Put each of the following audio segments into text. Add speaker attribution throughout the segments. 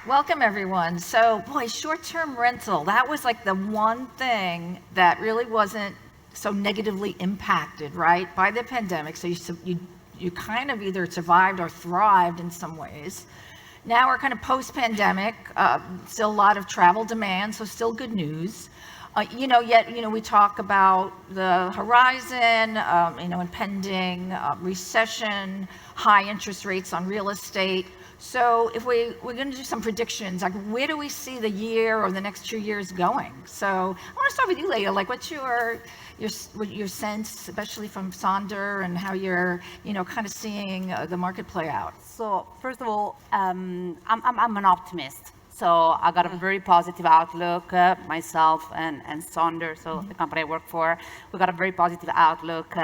Speaker 1: Welcome, everyone. So, boy, short-term rental, that was like the one thing that really wasn't so negatively impacted, right, by the pandemic. So you kind of either survived or thrived in some ways. Now we're kind of post-pandemic, still a lot of travel demand, so still good news. Yet we talk about the horizon, impending recession, high interest rates on real estate. So if we're going to do some predictions, like where do we see the year or the next 2 years going? So I want to start with you, Leda. Like, what's your sense, especially from Sonder, and how you're kind of seeing the market play out?
Speaker 2: So first of all, I'm an optimist. So I got a very positive outlook, myself and Sonder, so the company I work for. We got a very positive outlook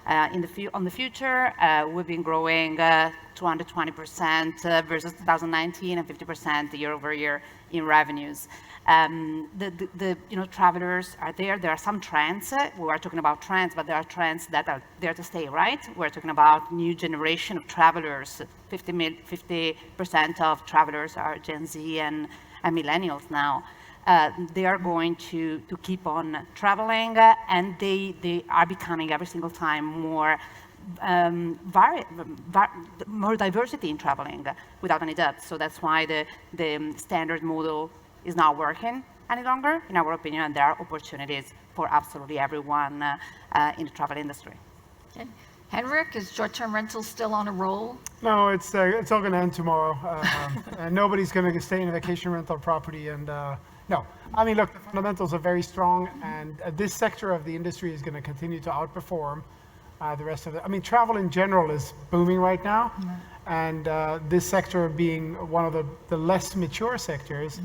Speaker 2: on the future. We've been growing 220% versus 2019 and 50% year over year in revenues. Travelers are there. There are some trends. We are talking about trends, but there are trends that are there to stay, right? We're talking about new generation of travelers. 50% of travelers are Gen Z and millennials now. They are going to keep on traveling, and they are becoming every single time more diversity in traveling, without any doubt. So that's why the standard model is not working any longer, in our opinion, and there are opportunities for absolutely everyone in the travel industry.
Speaker 1: Okay. Henrik, is short-term rental still on a roll?
Speaker 3: No, it's all going to end tomorrow. And nobody's going to stay in a vacation rental property. And no, I mean, look, the fundamentals are very strong, and this sector of the industry is going to continue to outperform the rest of it. I mean, travel in general is booming right now, and this sector being one of the less mature sectors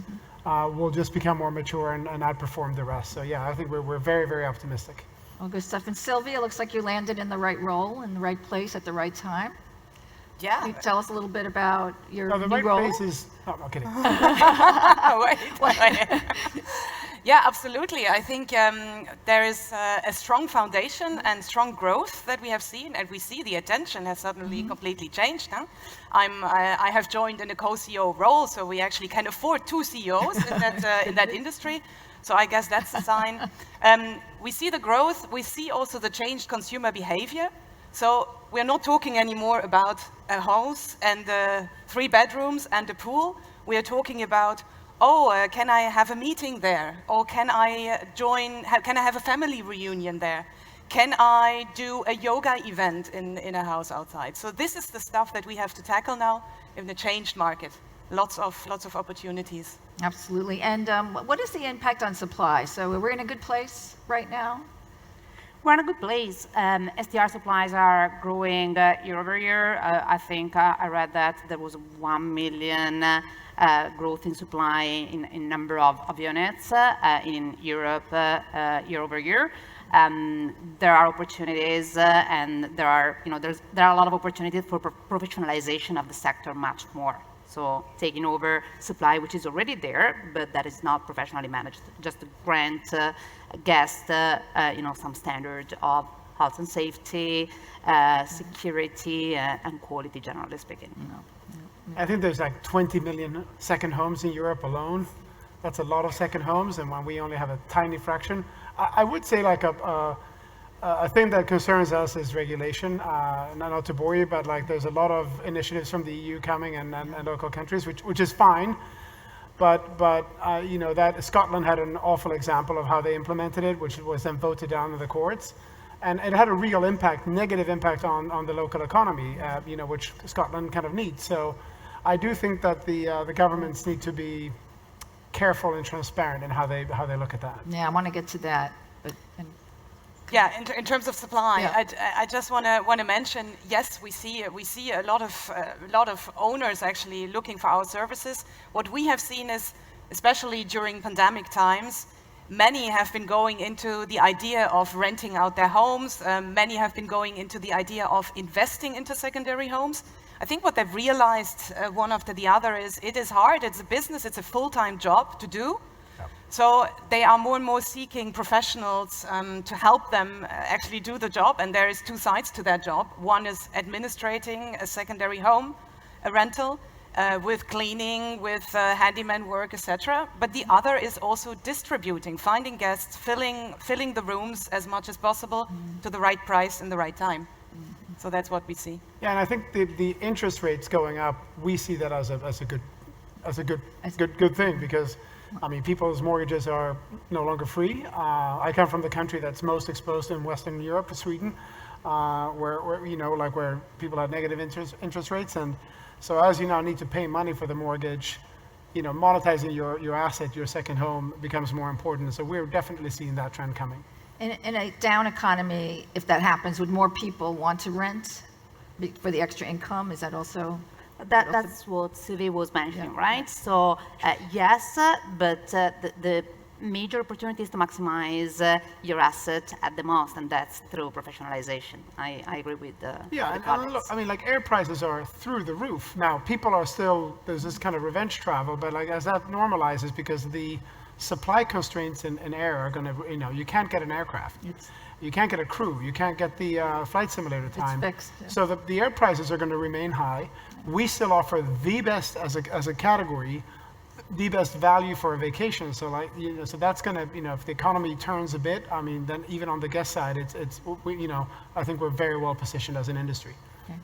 Speaker 3: will just become more mature and outperform the rest. So yeah, I think we're very, very optimistic.
Speaker 1: Well, good stuff. And Sylvia, looks like you landed in the right role, in the right place at the right time.
Speaker 4: Yeah.
Speaker 1: Can you tell us a little bit about your
Speaker 3: the
Speaker 1: new
Speaker 3: right
Speaker 1: role?
Speaker 3: place is, oh, I'm kidding.
Speaker 4: Wait. Yeah, absolutely. I think there is a strong foundation and strong growth that we have seen, and we see the attention has suddenly completely changed now. I have joined in a co-CEO role, so we actually can afford 2 CEOs in that industry. So I guess that's a sign. We see the growth. We see also the changed consumer behavior. So we're not talking anymore about a house and 3 bedrooms and a pool. We are talking about, can I have a meeting there? Or can I have a family reunion there? Can I do a yoga event in a house outside? So this is the stuff that we have to tackle now in the changed market. Lots of opportunities.
Speaker 1: Absolutely. And what is the impact on supply? So we're in a good place right now?
Speaker 2: We're in a good place. STR supplies are growing year over year. I think I read that there was 1 million growth in supply in number of units in Europe year over year. There are opportunities, and there are a lot of opportunities for professionalization of the sector much more. So taking over supply which is already there, but that is not professionally managed, just to grant guests, some standard of health and safety, security, and quality, generally speaking.
Speaker 3: I think there's like 20 million second homes in Europe alone. That's a lot of second homes, and when we only have a tiny fraction. I would say like a thing that concerns us is regulation. Not to bore you, but like there's a lot of initiatives from the EU coming and local countries, which is fine. But that Scotland had an awful example of how they implemented it, which was then voted down in the courts, and it had a real impact, negative impact on the local economy, which Scotland kind of needs. So I do think that the governments need to be careful and transparent in how they look at that.
Speaker 1: Yeah, I want to get to that.
Speaker 4: Yeah, in terms of supply,
Speaker 1: yeah.
Speaker 4: I just want to mention, yes, we see a lot of owners actually looking for our services. What we have seen is, especially during pandemic times, many have been going into the idea of renting out their homes. Many have been going into the idea of investing into secondary homes. I think what they've realized, one after the other, is it is hard. It's a business. It's a full-time job to do. So they are more and more seeking professionals to help them actually do the job, and there is 2 sides to that job. One is administrating a secondary home, a rental, with cleaning, with handyman work, etc. But the other is also distributing, finding guests, filling the rooms as much as possible to the right price and the right time. So that's what we see.
Speaker 3: Yeah, and I think the interest rates going up, we see that as a good thing, because I mean, people's mortgages are no longer free. I come from the country that's most exposed in Western Europe, Sweden, where you know, like where people have negative interest rates, and so as you now need to pay money for the mortgage, you know, monetizing your asset, your second home, becomes more important. So we're definitely seeing that trend coming.
Speaker 1: In a down economy, if that happens, would more people want to rent for the extra income? Is that also?
Speaker 2: That's what Sylvia was mentioning, right? So yes, but the major opportunity is to maximize your asset at the most, and that's through professionalization. I agree with the
Speaker 3: and look, I mean, like air prices are through the roof now. People are still, there's this kind of revenge travel, but like as that normalizes, because the supply constraints in air are going to, you know, you can't get an aircraft. You can't get a crew. You can't get the flight simulator time.
Speaker 1: It's fixed. Yeah.
Speaker 3: So the air prices are going to remain high. We still offer the best as a category, the best value for a vacation. So like, you know, so that's going to, you know, if the economy turns a bit, I mean, then even on the guest side, you know, I think we're very well positioned as an industry.
Speaker 1: Okay.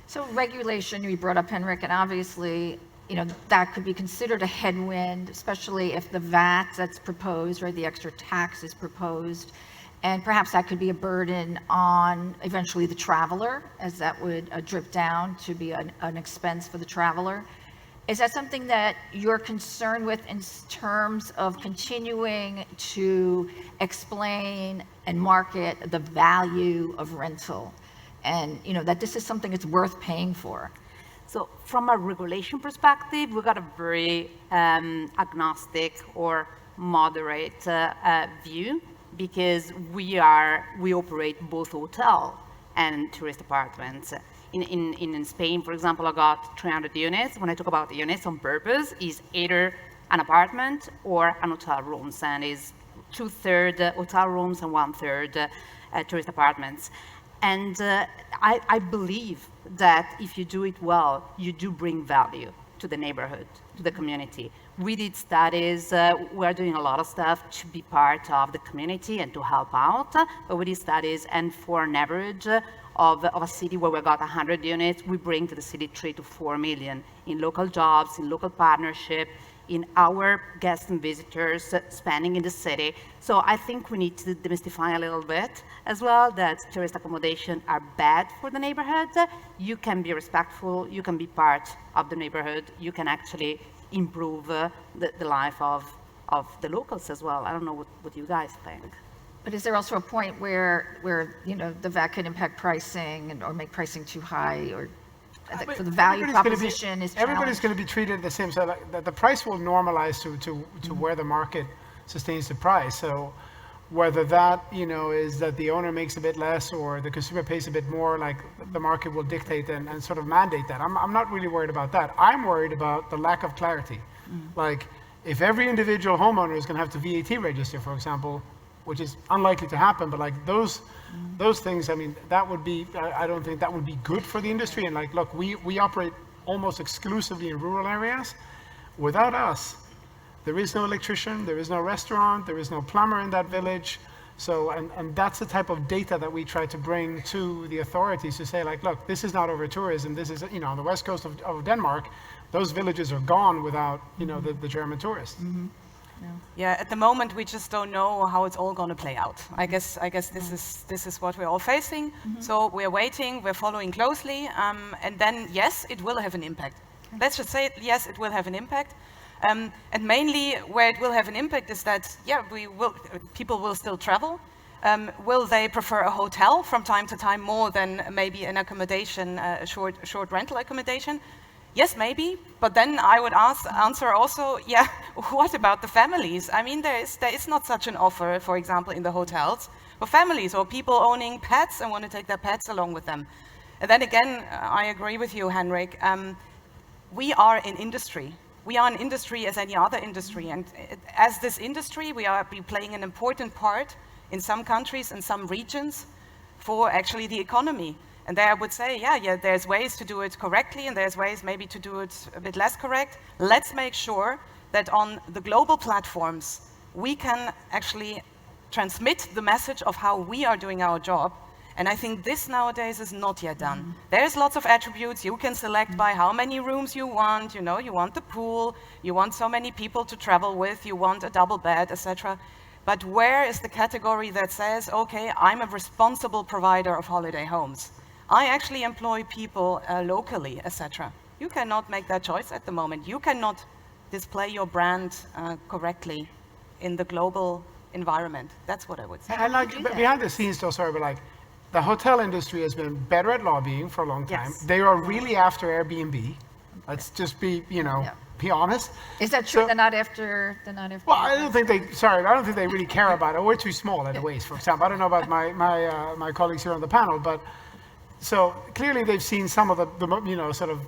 Speaker 1: So regulation, you brought up, Henrik, and obviously, you know, that could be considered a headwind, especially if the VAT that's proposed, right, the extra tax is proposed. And perhaps that could be a burden on eventually the traveler, as that would drip down to be an expense for the traveler. Is that something that you're concerned with in terms of continuing to explain and market the value of rental? And, you know, that this is something that's worth paying for?
Speaker 2: So from a regulation perspective, we got a very agnostic or moderate view, because we operate both hotel and tourist apartments. In Spain, for example, I got 300 units. When I talk about the units on purpose, is either an apartment or an hotel rooms, and is 2/3 hotel rooms and 1/3 tourist apartments. And I believe that if you do it well, you do bring value to the neighborhood, to the community. We did studies, we're doing a lot of stuff to be part of the community and to help out, but we did studies, and for an average of a city where we got 100 units, we bring to the city 3 to 4 million in local jobs, in local partnership, in our guests and visitors spending in the city. So I think we need to demystify a little bit as well that tourist accommodation are bad for the neighborhood. You can be respectful, you can be part of the neighborhood, you can actually improve the life of the locals as well. I don't know what you guys think.
Speaker 1: But is there also a point where you know, the VAT could impact pricing or make pricing too high, or for the value proposition is challenged?
Speaker 3: Everybody's going to be treated the same. So like, the price will normalize to where the market sustains the price. So whether that, you know, is that the owner makes a bit less or the consumer pays a bit more, like the market will dictate and sort of mandate that. I'm not really worried about that. I'm worried about the lack of clarity. Like if every individual homeowner is going to have to VAT register, for example, which is unlikely to happen, but like those things, I mean, that would be, I don't think that would be good for the industry. And like, look, we operate almost exclusively in rural areas. Without us, there is no electrician, there is no restaurant, there is no plumber in that village. So, and that's the type of data that we try to bring to the authorities to say, like, look, this is not over-tourism. This is, you know, on the west coast of Denmark, those villages are gone without, you know, the German tourists.
Speaker 4: Yeah, at the moment we just don't know how it's all going to play out. I guess this is what we're all facing. So we're waiting, we're following closely, and then yes, it will have an impact. Let's just say yes, it will have an impact. And mainly where it will have an impact is that, yeah, people will still travel. Will they prefer a hotel from time to time more than maybe an accommodation, a short rental accommodation? Yes, maybe, but then I would answer also, yeah, what about the families? I mean, there is not such an offer, for example, in the hotels for families or people owning pets and want to take their pets along with them. And then again, I agree with you, Henrik. We are an industry. We are an industry as any other industry, and as this industry, we are playing an important part in some countries and some regions for actually the economy. And there I would say, yeah, there's ways to do it correctly, and there's ways maybe to do it a bit less correct. Let's make sure that on the global platforms, we can actually transmit the message of how we are doing our job. And I think this nowadays is not yet done. There's lots of attributes. You can select by how many rooms you want. You know, you want the pool, you want so many people to travel with, you want a double bed, etc. But where is the category that says, okay, I'm a responsible provider of holiday homes. I actually employ people locally, etc. You cannot make that choice at the moment. You cannot display your brand correctly in the global environment. That's what I would say.
Speaker 3: And like behind the scenes, though, sorry, but like the hotel industry has been better at lobbying for a long time.
Speaker 4: Yes.
Speaker 3: They are really after Airbnb. Let's just be, be honest.
Speaker 1: Is that true?
Speaker 3: So-
Speaker 1: They're not after.
Speaker 3: Well, I don't think they really care about it. We're too small at Awaze, for example. I don't know about my colleagues here on the panel, but so clearly they've seen some of the sort of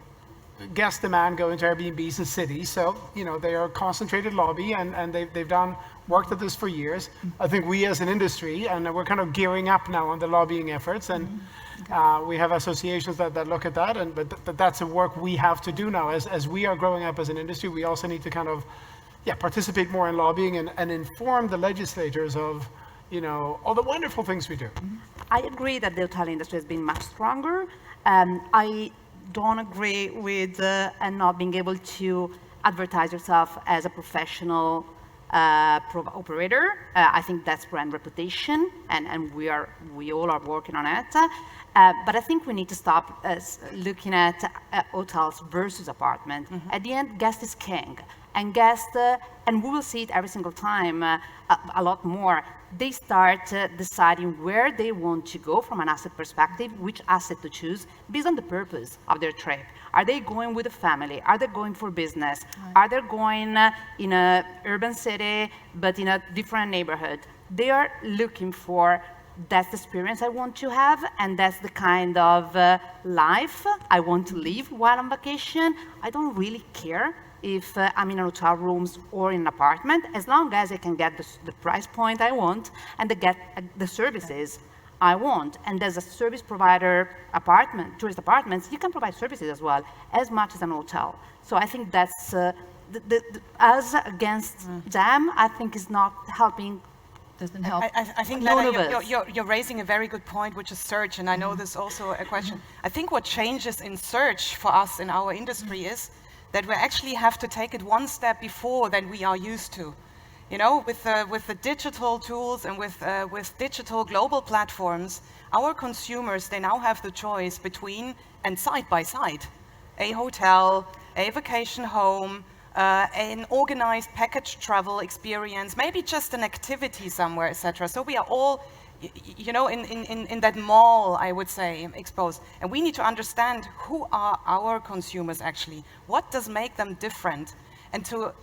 Speaker 3: guest demand go into Airbnbs in cities. So, they are concentrated lobby and they've worked at this for years. I think we as an industry, and we're kind of gearing up now on the lobbying efforts, and we have associations that look at that, but that's a work we have to do now. As we are growing up as an industry, we also need to kind of, participate more in lobbying and inform the legislators of, all the wonderful things we do.
Speaker 2: I agree that the hotel industry has been much stronger. I don't agree with not being able to advertise yourself as a professional operator. I think that's brand reputation, and we all are working on it. But I think we need to stop looking at hotels versus apartment. At the end, guest is king, and and we will see it every single time a lot more. They start deciding where they want to go from an asset perspective, which asset to choose based on the purpose of their trip. Are they going with a family? Are they going for business? Right. Are they going in an urban city, but in a different neighborhood? They are looking for, that's the experience I want to have, and that's the kind of life I want to live while on vacation. I don't really care if I'm in a hotel rooms or in an apartment, as long as I can get the price point I want and get the services I want. And as a service provider tourist apartments, you can provide services as well, as much as an hotel. So I think that's, us against them, I think is not helping.
Speaker 1: Doesn't help.
Speaker 4: I think, Leda, you're raising a very good point, which is search, and I know this is also a question. I think what changes in search for us in our industry is that we actually have to take it one step before than we are used to. With the digital tools and with digital global platforms, our consumers, they now have the choice between, and side by side, a hotel, a vacation home, an organized package travel experience, maybe just an activity somewhere, etc. So we are all, in that mall, I would say, exposed. And we need to understand who are our consumers actually. What does make them different? And to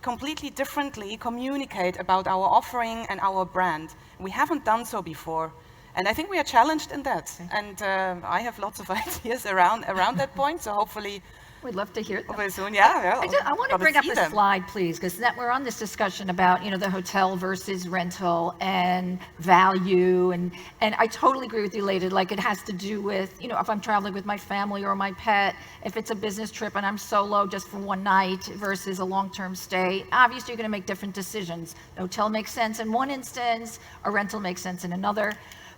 Speaker 4: completely differently communicate about our offering and our brand. We haven't done so before. And I think we are challenged in that. And I have lots of ideas around that point, so hopefully
Speaker 1: we'd love to hear them.
Speaker 4: Hopefully soon, yeah.
Speaker 1: I want to bring up a slide, please, because we're on this discussion about the hotel versus rental and value, and I totally agree with you, Leda. Like, it has to do with if I'm traveling with my family or my pet, if it's a business trip and I'm solo just for one night versus a long-term stay. Obviously, you're going to make different decisions. The hotel makes sense in one instance, a rental makes sense in another,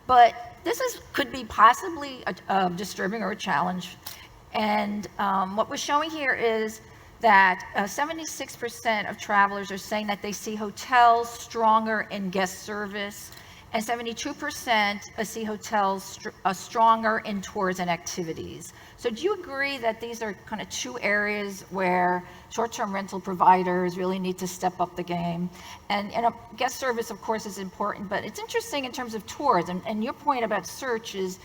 Speaker 1: but this could be possibly disturbing or a challenge. And what we're showing here is that 76% of travelers are saying that they see hotels stronger in guest service, and 72% see hotels stronger in tours and activities. So do you agree that these are kind of two areas where short-term rental providers really need to step up the game? And guest service, of course, is important, but it's interesting in terms of tours, and your point about search is,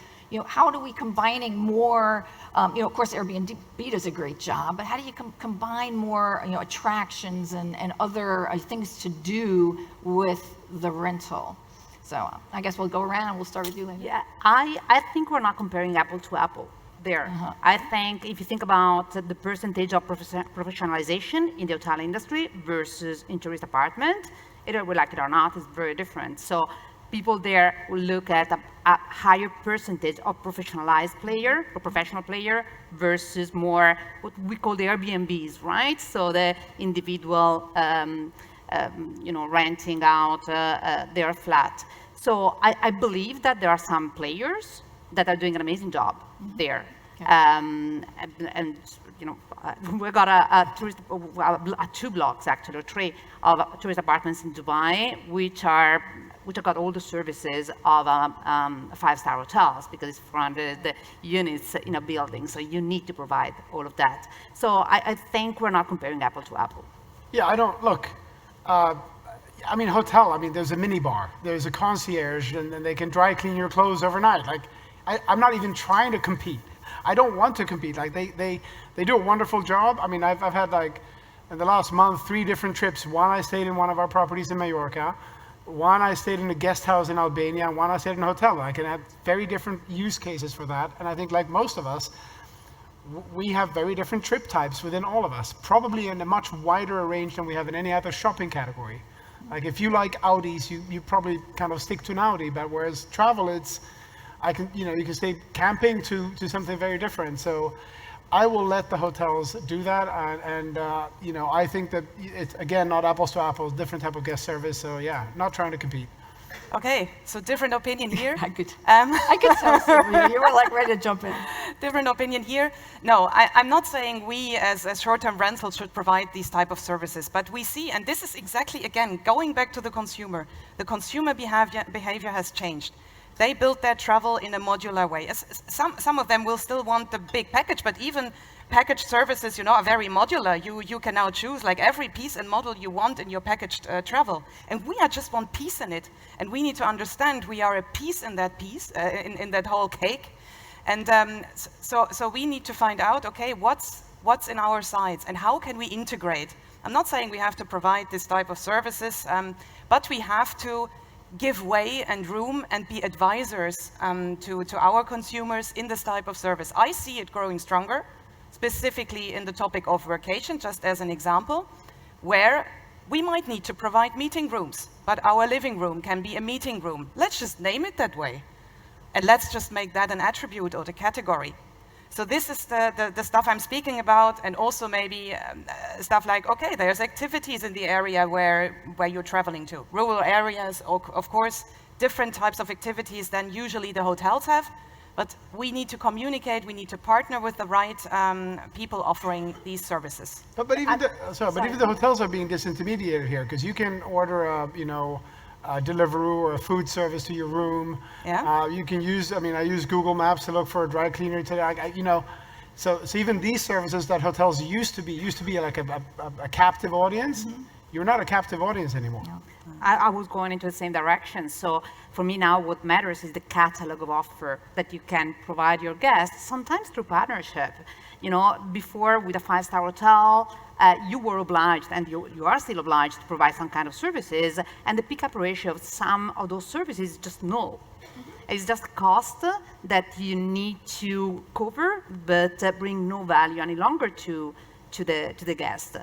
Speaker 1: how do we combining more, of course Airbnb does a great job, but how do you combine more, attractions and other things to do with the rental? So I guess we'll go around and we'll start with you, Leda.
Speaker 2: Yeah, I think we're not comparing apple to apple there. I think if you think about the percentage of professionalization in the hotel industry versus in tourist apartment, either we like it or not, is very different. So people there will look at a higher percentage of professionalized player or professional player versus more what we call the Airbnbs, right? So the individual, renting out their flat. So I believe that there are some players that are doing an amazing job there. Okay. And we got two blocks actually, or three of tourist apartments in Dubai, which have got all the services of 5-star hotels, because it's 400 units in a building, so you need to provide all of that. So I think we're not comparing apple to apple.
Speaker 3: Yeah, I don't, look, hotel, there's a minibar, there's a concierge, and they can dry clean your clothes overnight. Like, I'm not even trying to compete. I don't want to compete. Like, they do a wonderful job. I've had, like, in the last month, 3 different trips. One, I stayed in one of our properties in Mallorca. One, I stayed in a guest house in Albania, and one, I stayed in a hotel. I can have very different use cases for that. And I think, like most of us, we have very different trip types within all of us, probably in a much wider range than we have in any other shopping category. Like, if you like Audis, you probably kind of stick to an Audi, but whereas travel, you can stay camping to something very different. So I will let the hotels do that, and I think that it's, again, not apples to apples, different type of guest service. So yeah, not trying to compete.
Speaker 4: Okay, so different opinion here.
Speaker 1: I could tell, Sylvia, you were like ready to jump in.
Speaker 4: Different opinion here. No, I'm not saying we as short-term rentals should provide these type of services, but we see, and this is exactly, again, going back to the consumer behavior has changed. They build their travel in a modular way. Some of them will still want the big package, but even package services, are very modular. You can now choose like every piece and model you want in your packaged travel. And we just want piece in it. And we need to understand we are a piece in that piece, in that whole cake. And so we need to find out, okay, what's in our sides and how can we integrate? I'm not saying we have to provide this type of services, but we have to give way and room and be advisors to our consumers in this type of service. I see it growing stronger, specifically in the topic of workation, just as an example, where we might need to provide meeting rooms, but our living room can be a meeting room. Let's just name it that way. And let's just make that an attribute or the category. So this is the stuff I'm speaking about, and also maybe stuff like, okay, there's activities in the area where you're traveling to. Rural areas, of course, different types of activities than usually the hotels have, but we need to communicate, we need to partner with the right people offering these services.
Speaker 3: But even the hotels are being disintermediated here, because you can order a Deliveroo or a food service to your room.
Speaker 4: Yeah.
Speaker 3: You can use, I use Google Maps to look for a dry cleaner today. So even these services that hotels used to be like a captive audience. Mm-hmm. You're not a captive audience anymore.
Speaker 2: No. I was going into the same direction. So for me now, what matters is the catalog of offer that you can provide your guests, sometimes through partnership. Before with a 5-star hotel, you were obliged, and you are still obliged to provide some kind of services, and the pickup ratio of some of those services is just null. Mm-hmm. It's just cost that you need to cover, but bring no value any longer to the guest.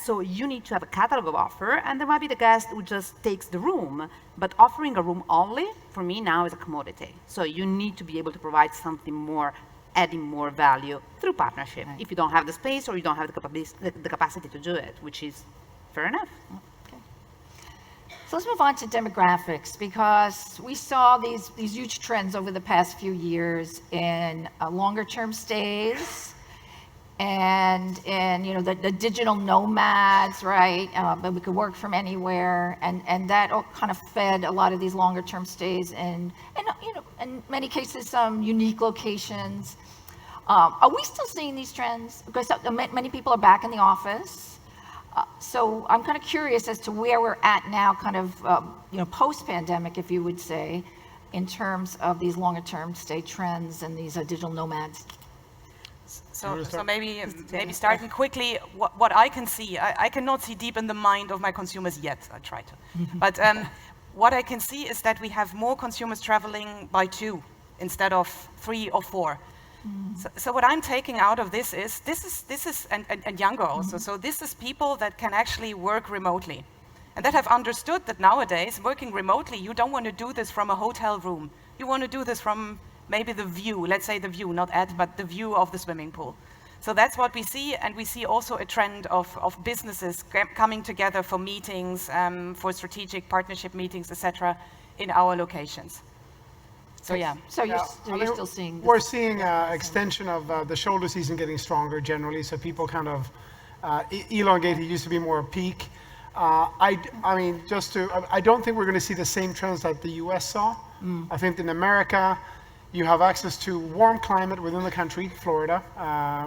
Speaker 2: So you need to have a catalog of offer, and there might be the guest who just takes the room, but offering a room only, for me now, is a commodity. So you need to be able to provide something more, adding more value through partnership. Right. If you don't have the space or you don't have the capacity to do it, which is fair enough.
Speaker 1: Okay. So let's move on to demographics, because we saw these huge trends over the past few years in longer term stays and in the digital nomads, right? But we could work from anywhere, and that all kind of fed a lot of these longer term stays and in many cases some unique locations. Are we still seeing these trends? Because many people are back in the office. So I'm kind of curious as to where we're at now, kind of post-pandemic, if you would say, in terms of these longer-term stay trends and these digital nomads.
Speaker 4: So maybe starting quickly, what I can see, I cannot see deep in the mind of my consumers yet. I try to, but what I can see is that we have more consumers traveling by 2 instead of 3 or 4. So what I'm taking out of this is and younger also. So this is people that can actually work remotely. and that have understood that nowadays, working remotely, you don't want to do this from a hotel room. You want to do this from maybe the view, let's say the view, not but the view of the swimming pool. So that's what we see, and we see also a trend of businesses coming together for meetings, for strategic partnership meetings, etc., in our locations. So yeah.
Speaker 1: So you're still seeing this?
Speaker 3: We're seeing extension of the shoulder season getting stronger generally, so people kind of elongate. It used to be more a peak. I mean, I don't think we're going to see the same trends that the US saw. I think in America, you have access to warm climate within the country, Florida,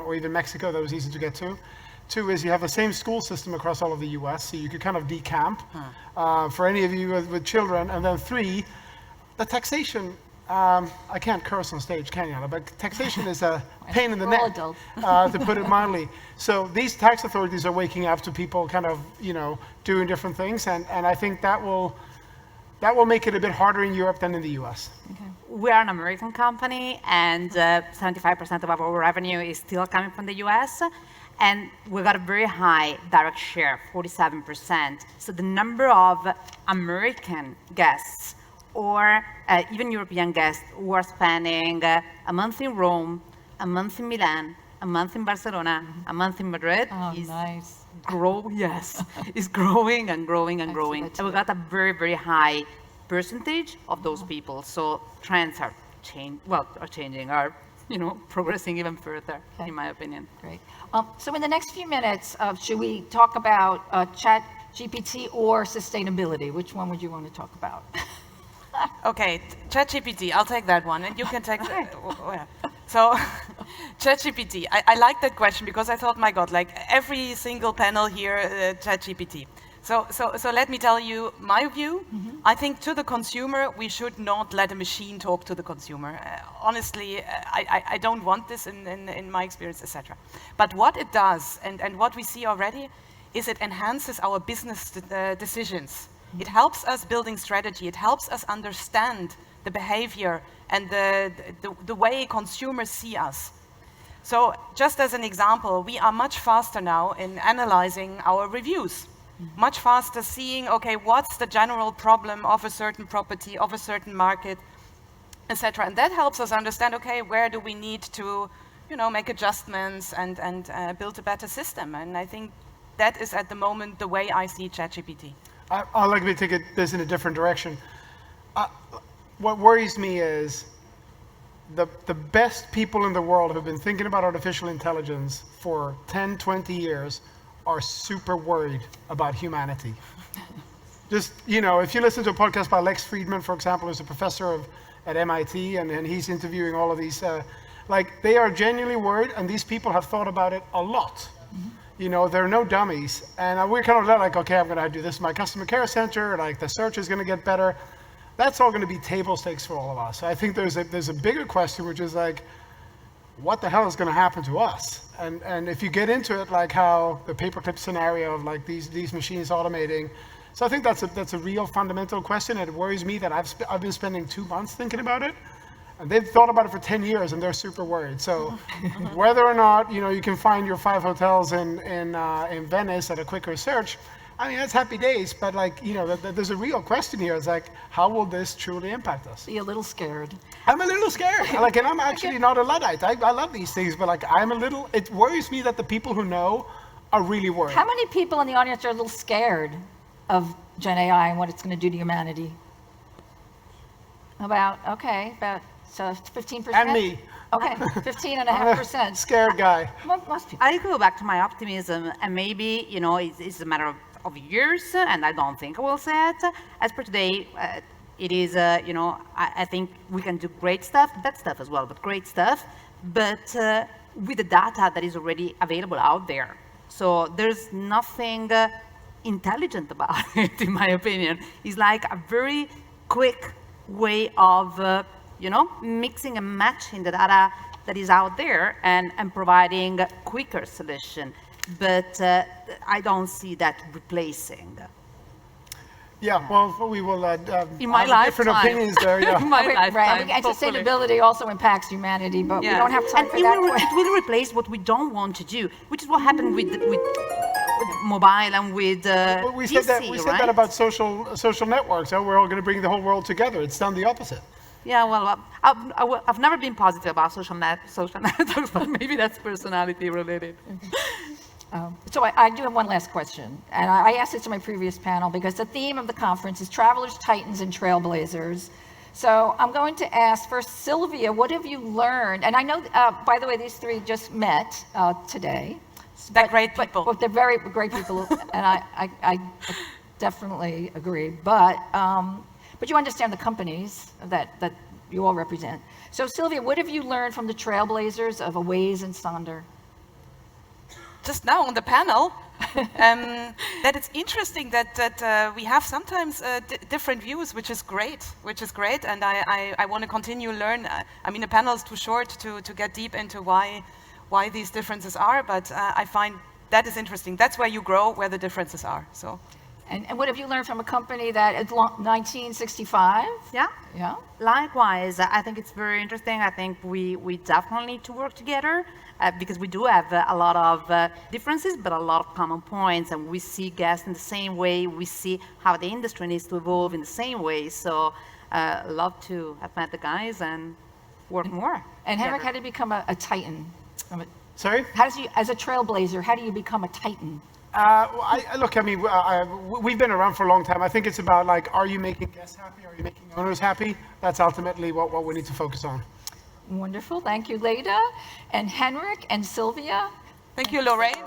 Speaker 3: or even Mexico, that was easy to get to. 2 is you have the same school system across all of the US, so you could kind of decamp for any of you with children. And then 3, the taxation. I can't curse on stage, can you? But taxation is a pain in the neck, to put it mildly. So these tax authorities are waking up to people kind of, doing different things, and I think that will make it a bit harder in Europe than in the US.
Speaker 2: Okay. We are an American company, and 75% of our revenue is still coming from the US, and we got a very high direct share, 47%. So the number of American guests or even European guests who are spending a month in Rome, a month in Milan, a month in Barcelona, a month in Madrid is is growing and growing and growing. And we got a very, very high percentage of those people. So trends are changing, are progressing even further, in my opinion.
Speaker 1: Great. So in the next few minutes, should we talk about ChatGPT or sustainability? Which one would you want to talk about?
Speaker 4: Okay, ChatGPT, I'll take that one, and you can take So, ChatGPT, I like that question because I thought, my God, like every single panel here, ChatGPT. So let me tell you my view. I think to the consumer, we should not let a machine talk to the consumer. Honestly, I don't want this in my experience, etc. But what it does, and what we see already, is it enhances our business decisions. It helps us building strategy. It helps us understand the behavior and the way consumers see us. So just as an example, we are much faster now in analyzing our reviews. Much faster seeing, okay, what's the general problem of a certain property, of a certain market, etc. And that helps us understand, okay, where do we need to, make adjustments and build a better system. And I think that is at the moment the way I see ChatGPT.
Speaker 3: I'd like to take this in a different direction. What worries me is the best people in the world who've been thinking about artificial intelligence for 10, 20 years are super worried about humanity. Just, if you listen to a podcast by Lex Friedman, for example, who's a professor at MIT, and he's interviewing all of these, they are genuinely worried, and these people have thought about it a lot. There are no dummies, and we're kind of like, okay, I'm going to do this in my customer care center, the search is going to get better. That's all going to be table stakes for all of us. So I think there's a bigger question, which is what the hell is going to happen to us? And if you get into it, like how the paperclip scenario of these machines automating, so I think that's a real fundamental question. It worries me that I've been spending 2 months thinking about it. And they've thought about it for 10 years, and they're super worried. So whether or not you can find your 5 hotels in Venice at a quicker search, I mean, that's happy days. But there's a real question here. It's how will this truly impact us?
Speaker 1: Be a little scared.
Speaker 3: I'm a little scared. And I'm actually not a Luddite. I love these things, but I'm a little. It worries me that the people who know are really worried.
Speaker 1: How many people in the audience are a little scared of Gen AI and what it's going to do to humanity? About 15%?
Speaker 3: And me.
Speaker 1: Okay, 15.5%.
Speaker 3: Scared guy.
Speaker 1: Most people.
Speaker 2: I go back to my optimism, and maybe, it's a matter of years, and I don't think I will say it. As per today, it is, I think we can do great stuff, bad stuff as well, but great stuff, but with the data that is already available out there. So there's nothing intelligent about it, in my opinion. It's like a very quick way of mixing and matching the data that is out there and providing a quicker solution. But I don't see that replacing.
Speaker 3: Yeah, well, we will
Speaker 2: in my
Speaker 3: have different
Speaker 2: lifetime.
Speaker 3: opinions there. Yeah.
Speaker 2: In my lifetime,
Speaker 1: Right, and sustainability also impacts humanity, but we don't have time for that.
Speaker 2: It will replace what we don't want to do, which is what happened with mobile and with
Speaker 3: We said that.
Speaker 2: PC,
Speaker 3: We said that
Speaker 2: right?
Speaker 3: about social networks. Oh, we're all going to bring the whole world together. It's done the opposite.
Speaker 2: Yeah, well, I've never been positive about social networks, but maybe that's personality related.
Speaker 1: So I do have one last question, and I asked this to my previous panel because the theme of the conference is Travelers, Titans, and Trailblazers. So I'm going to ask first, Sylvia, what have you learned? And I know, by the way, these three just met today.
Speaker 4: They're great people.
Speaker 1: But they're very great people, and I definitely agree. But you understand the companies that you all represent. So Sylvia, what have you learned from the Trailblazers of Awaze and Sonder?
Speaker 4: Just now on the panel, that it's interesting that we have sometimes different views, which is great, and I want to continue learn. I mean, the panel is too short to get deep into why these differences are, but I find that is interesting. That's where you grow, where the differences are. So.
Speaker 1: And what have you learned from a company that is 1965?
Speaker 2: Yeah.
Speaker 1: Yeah.
Speaker 2: Likewise, I think it's very interesting. I think we definitely need to work together because we do have a lot of differences, but a lot of common points, and we see gas in the same way. We see how the industry needs to evolve in the same way. So, love to have met the guys and work more.
Speaker 1: And Henrik,
Speaker 2: together.
Speaker 1: how did you become a Titan?
Speaker 3: Sorry?
Speaker 1: As a trailblazer, how do you become a Titan?
Speaker 3: Look, I mean, we've been around for a long time. I think it's about like, are you making guests happy? Are you making owners happy? That's ultimately what we need to focus on.
Speaker 1: Wonderful. Thank you, Leda and Henrik and Sylvia.
Speaker 4: Thank you, Lorraine.